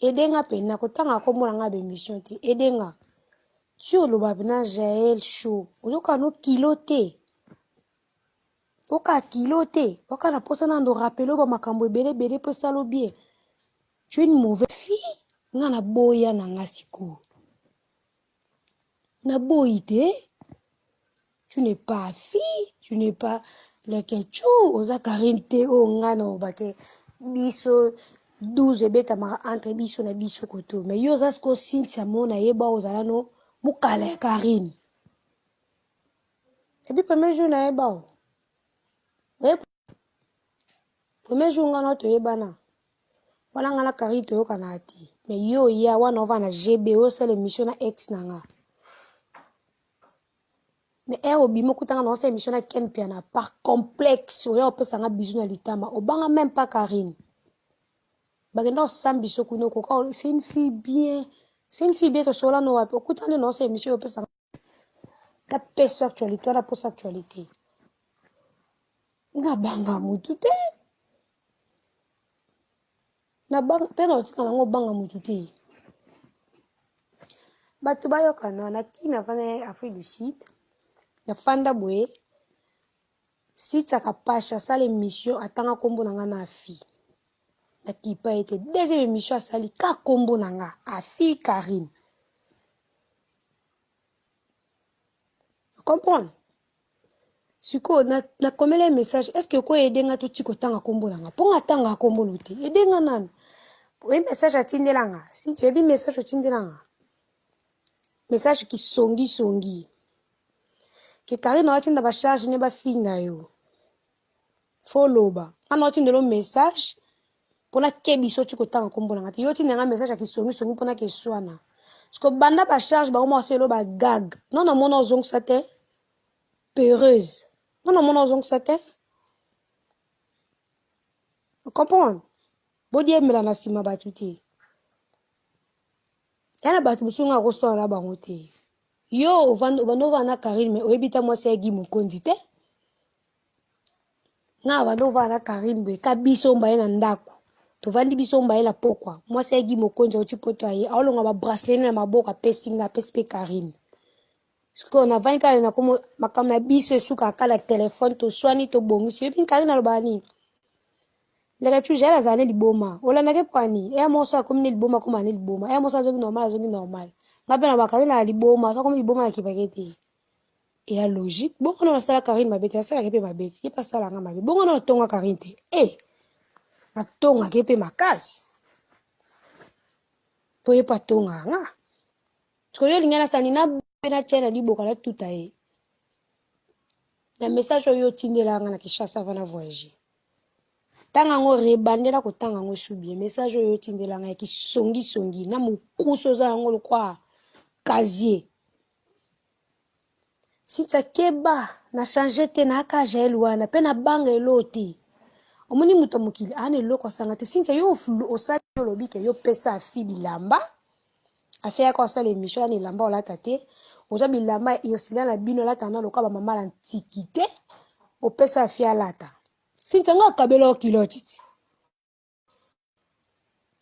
Edenga pena kotanga komona nga bémission te. Edenga. Sur le babina Jaël Show. Oyoka no kilote. Oka kilote. Oka na posa na ndo rappelo ba makambo ebele bele po salo bien. Tu es une mauvaise fille. Nga na boya na nga siko. Na boyite. Tu n'es pas fille. Tu n'es pas les ketchou. Oza karinte o nga na obake. Biso 12 beta mara entre biso na biso koto. Mais yo oza sko Cynthia mona yeba ozala no. Mukala ya Karine. Et puis premier jour na yeba o. Premier jour nga na to yeba na. Wana nga na Karine to yoka na ati. Mais yo ya wana ova na GB o c'est l'émission na ex na nga. Mais obimo kutanga na ose émission na Ken Piana par complexe oya opesa nga bizu na litama obanga même pas Karine. Bagenda osambi sokuno koka c'est une fille bien. C'est une fille bien to sola no wapi okutanga na ose émission opesa la pesa actualité la post actualité. Nga banga mutu te. Na banga pena otika nango banga mutu te. Bato bayoka na kina vana Afrique du Sud. Na fanda boye site akapasha sala émission atanga kombo nanga na afi na kipa ete deuxième émission asali ka kombo nanga afi Karine. Comprendre siko na komela message est-ce que ko edenga to tiko tanga kombo nanga ponga tanga kombo note edenga nana oui message atindelanga si tu as dit message atindelanga message qui songi que Karine atinda ba charge ne ba finga yo follow ba ana atindelo message pona kebiso tiko tanga kombo nanga te yo tinanga message qui songi pona ke swana parce que banda ba charge ba mo selo ba gag non na mona zong sate peureuse non na mona zong sate comprendre bodi emela na sima batu te yana batu busunga ko swana bango te yo ovando vana Karine mais oyebita moi c'est Guy Mokonzi te na vando vana Karine be kabiso mbaye na ndako to vandi biso mbaye la pokwa moi c'est Guy Mokonzi oti poto aye aolonga ba bracelet na maboko apesinga pespe Karine siko na vani ka na komo makam na biso suka kala téléphone to swani to bongisi yebi Karine alobani lega tu jala zane liboma ola na ke pani e mo so akomi liboma ko mane liboma e mo so azongi normal ngabe na ba Karine na liboma so komi liboma na kibakete et à logique bon on a ça la Karine ma bête ça la kepe ma bête il pas ça la ngama bon on a tonga Karine te na tonga kepe makasi to ye pa tonga nga to yo lingana sani na na chena liboka la tuta e na message yo tindela nga na Kishasa vana voyager tanga ngo rebandela ko tanga ngo subie message yo tindela nga ki songi na mukuso za ngo lokwa casier si keba na changer te na ka Jaël wana pe na banga eloti omoni muto mokili ane loko sanga te sinza yo osali yo lobi ke yo pesa afi bilamba afi ya ko sala émission ane lamba ola tate oza bilamba yosila na bino lata na loka ba mama la antiquité opesa afi alata sinza nga kabelo kiloti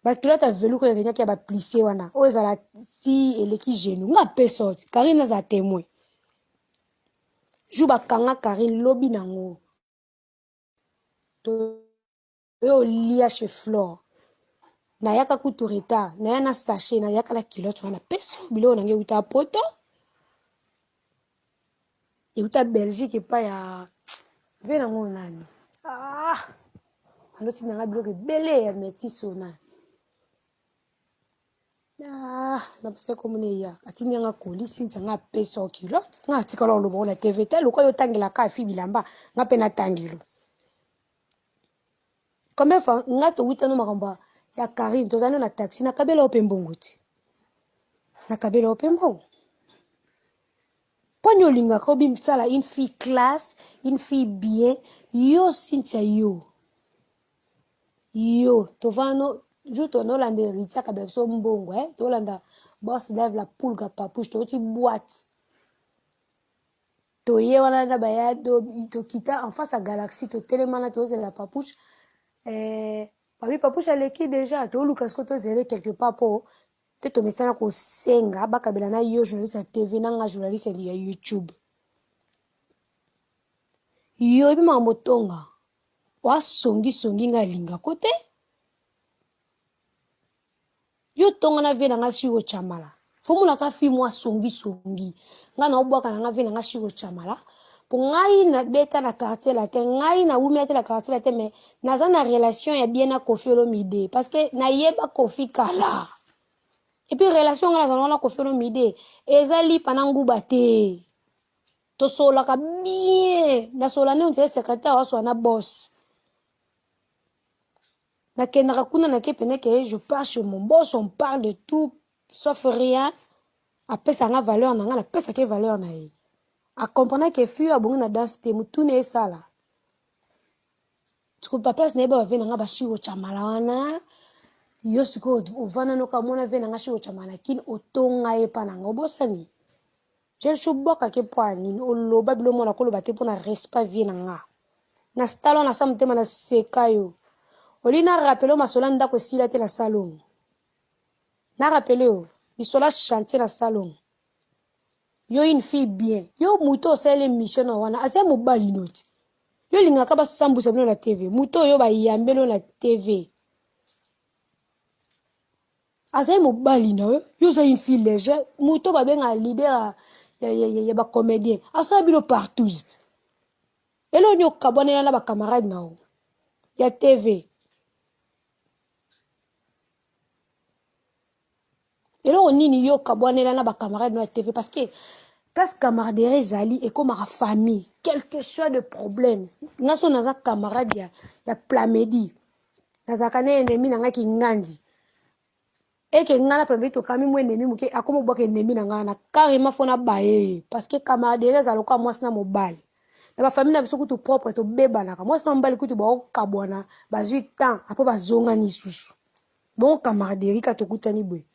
ba kilota velu ko ngenya ke ba plisser wana o ezala ti eleki genou nga pesa oti Karine za témoin Juba kanga Karine lobi nango to yo lia chez Flore na yaka kutu retard na yana sachet na yaka la kilote wana peso bilo nange uta poto e uta Belgique pa ya vena ngo nani aloti nanga bilo bele ya métiso na na parce que comme ne ya atini nga koli sinza nga peso kilote nga tikala lo bona TVT lo ko yo tangela ka fi bilamba nga pe na tangelo combien fois nga to wita no makamba ya Karine tozana na taxi na kabela opembongo ti na kabela opembongo ponyo linga ko bim sala une fille classe une fille bien yo Cynthia yo to vano juto no lande ritia ka beso mbongo to landa boss lève la poule ka papouche to ti boîte to ye wana na ba ya to kita en face à Galaxy to telemana to la papouche Papi papusha leki déjà to lukas ko to zele quelque part po te to mesana ko senga bakabela na yo journaliste ya TV na nga journaliste ya YouTube. Yo ebi makambo tonga wa songi nga linga kote yo tonga na ve na nga shiro chamala fomula ka fi mwa songi nga na obwaka na nga ve na nga shiro chamala po ngai na beta na quartier la te ngai na wumi la quartier la te mais naza na relation ya bien na Koffi Olomide parce que na yeba Koffi kala et puis relation nga na Koffi Olomide ezali panangu bate to sola ka bien na sola ne on secrétaire wa so na boss na kendaka kuna na kepene que je passe chez mon boss on parle de tout sauf rien après ça nga valeur na nga na pesa ke valeur na ye a comprendre que fui abongi na danse te mutune esala tuko pa place na ba vena nga ba shiro chamala wana yo siko ovana no kamona vena nga shiro chamala kin otonga e pa na nga obosani je shuboka ke poani oloba bilo mona ko loba te pona respect vie na nga na stalo na samtema na sekayo olina rappelo masola ndako sila te na salon na rappeleo isola chantier na salon yo une fille bien yo muto sele mission na wana ase mobali noti yo lingaka ba sambusa bino na TV muto yo ba yambelo na TV ase mobali na yo za une fille légère muto ba benga leader ya ba comédien asa bino partout elo nyo kabone na ba camarade na ya TV elo nini yo kabone na ba camarade na TV parce que place camaraderie zali et comme ma famille quel que soit le problème ngaso naza camarade ya plamedi naza kana ennemi na ngaki ngandi et que ngana plamedi to kami mo ennemi muke akomo boka ennemi na ngana carrément fona baye parce que camaraderie zalo kwa mwasi na mobali na ba famille na biso kutu propre to beba na mwasi na mobali kutu ba kabwana ba 8 ans après ba zonga ni susu bon camaraderie ka to kutani bwe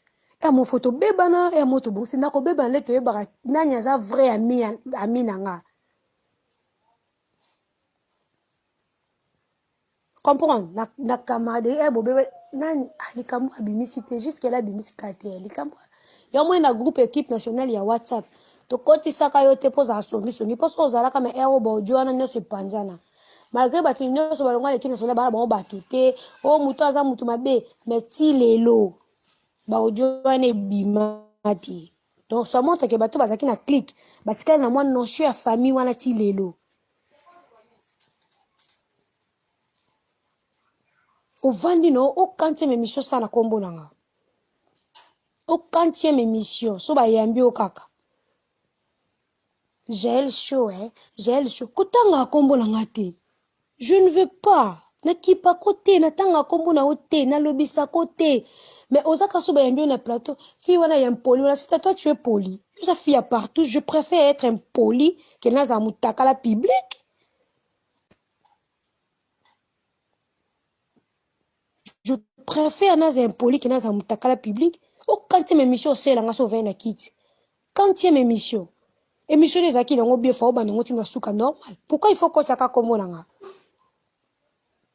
et mon photo bebana et moto bon c'est nako bebana le to yebaka nani aza vrai ami nanga comprendre na camarade et bo bebe nani likambo abimisi te jusqu'à là bimisi kate likambo yo mo na groupe équipe nationale ya WhatsApp to koti saka yo te poza songi poso ozala kama ero bo joana nyoso panzana malgré batu nyoso balonga l'équipe nationale bala bon batu te o muto aza mutu mabe mais ti lelo ba ojoane bimati donc ça montre que bato bazaki na clique batikali na mwa notion ya famille wana ti lelo ovandi no o quantième émission sana kombo nanga o quantième émission so bayambi o kaka Jaël Show kotanga kombo nanga te je ne veux pas nakipa kote natanga kombo na ote nalobisa kote mais osaka so bayambi na plateau fille wana ya impoli wana c'est toi tu es poli ça fille à partout je préfère être impoli que naza mutakala public je préfère naza impoli que naza mutakala public au quantième émission c'est la ngaso vient na kiti quantième émission les aki nango bien fa ba nango tina suka normal pourquoi il faut ko chaka kombo nanga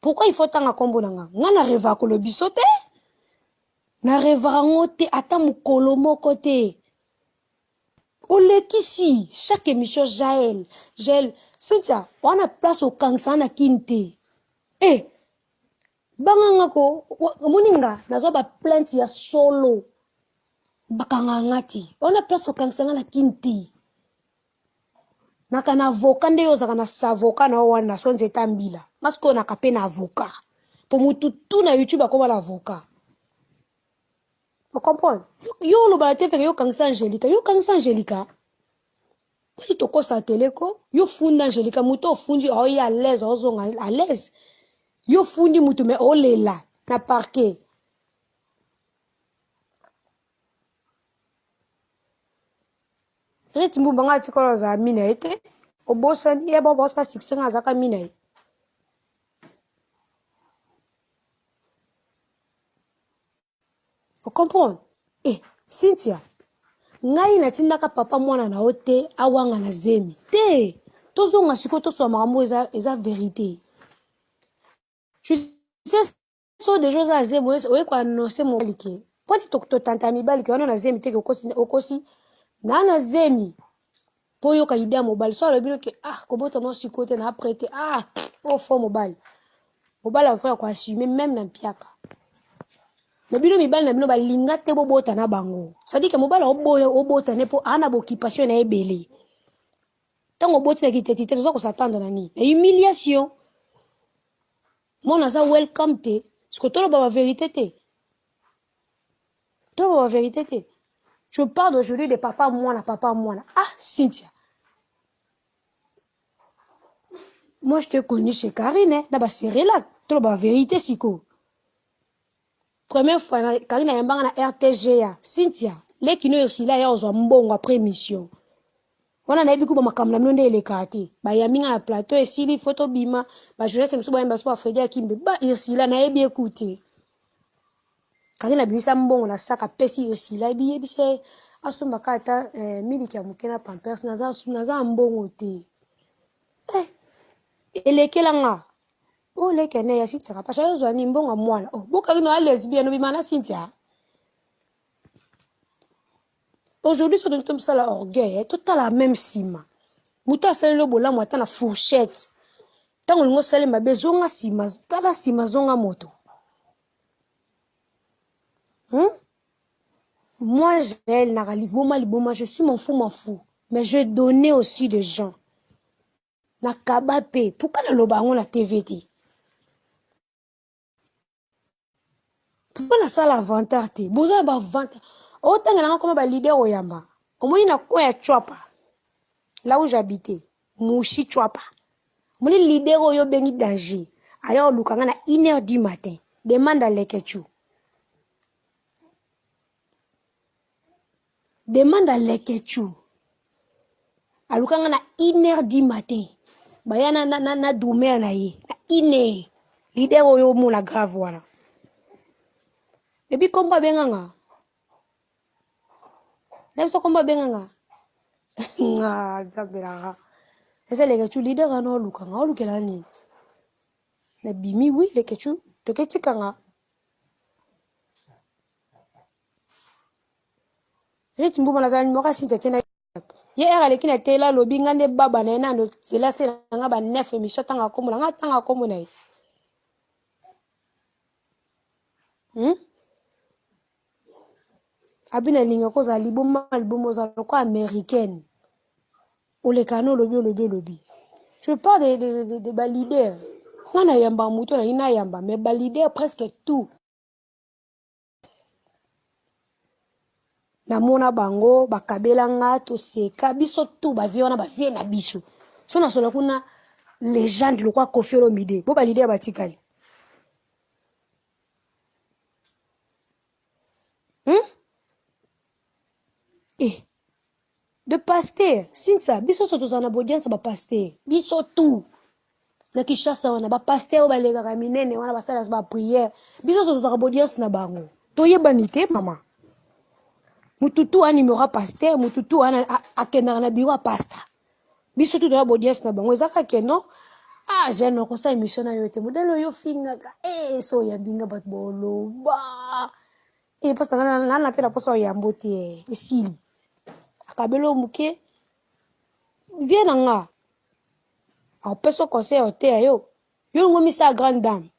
pourquoi il faut tanga kombo nanga ngana reva ko lobiso te na reva ngote ata mukolo moko te olekisi chaque émission Jaël c'est ça on a place au kansa na kinte banganga ko moninga nazo ba plainte ya solo bakanga ngati on a place au kansa na kinte naka na avocat nde yozaka na savocat na wana sonze tambila masko na kape na avocat pour mutu tout na YouTube akoma na avocat vous comprenez yo lo ba te fait yo kangisa Angelica Quand tu kosa télé ko yo funda Angelica muto ofundi o ya à l'aise ozonga à l'aise yo fundi mutu me olela na parquet Reti mbanga tikola za mina ete obosa ni eba bosa siksenga zaka mina ete vous comprenez Cynthia ngai natindaka papa mwana na ote awanga na zemi te tozonga siko toswa makambo eza vérité tu sais so de choses à zemo oye ko annoncer mon balike poni to tanta mi balike wana na zemi te ko okosi na zemi po yo ka idea mobile so le bilo ke ko boto no sikote na prêter au fond mobile a frère ko assumer même na piaka mais bino mi bal na bino balinga te bo bota na bango ça dit que mobile o bota ne po ana bo occupation na ebele tango boti na kitete so ko s'attendre na ni humiliation mon na ça welcome te ce que toi la vérité te toi la vérité te je parle aujourd'hui de papa moi Cynthia moi je te connais chez Karine na ba serré là toi la vérité siko première fois Karine yambanga na RTGA Cynthia les kino yosila ya ozwa mbongo après mission wana na yebi kuba makamla mnonde eleka te ba yaminga na plateau esili photo bima ba jeunesse msuba yamba so Fredi Akimbe ba yosila na yebi écouter Karine na bimisa mbongo na saka pesi yosila yebi se asumba kata miliki ya mukena pampers naza mbongo te elekelanga lekene ya Cynthia pa chayo zwa ni mbongo mwana Karine a lesbienne bima na Cynthia aujourd'hui sur notre ça la orgueil total la même sima muta sale le bola mwata na fourchette tango ngo sale mabe zonga sima tala sima zonga moto moi j'ai na liboma je suis mon fou mais je donnais aussi des gens na kabape pourquoi na loba ngo na TVT pourquoi na sala inventaire te boza ba vente autant nga comme ba leader oyamba omoni na kwa ya chwapa là où j'habitais Mouchi Chwapa mon leader oyo bengi danger aya olukanga na 1h du matin demande à Lekechu alukanga na 1h du matin bayana na dumer na ye na 1h leader oyo mona grave wana ebi komba benganga Neso komba benganga Zambera ese Lekechu leader ano olukanga olukela ni na bimi oui Lekechu toketikanga Reti mbumo na zani moka Cynthia tena ye era lekina tela lobi ngande baba na ena ndo zela sela nga ba 9 émission tanga komona nga tanga komona ye abina linga koza libomo za ko américaine olekano lobi je parle de ba leader mwana yamba muto na ina yamba mais ba leader presque tout na mona bango bakabela nga to seka biso tout ba vie na biso so na solo kuna légende le quoi Koffi Olomide bo ba leader batikali de pasteur Cynthia biso so tozana audience ba pasteur biso tout na Kishasa wana ba pasteur ba lega minene wana basala ba prière biso so tozana audience na bango toyebani te mama mututu ani numéro pasteur mututu ana akenda na bureau pasteur biso tout na audience na bango ezaka keno jeune ko sa émission na yote modelo yo finga so ya binga bat bolo ba pasteur na pela poso ya mbote esili akabelo muke viens nga a peso conseil o te yo ngomisa grande dame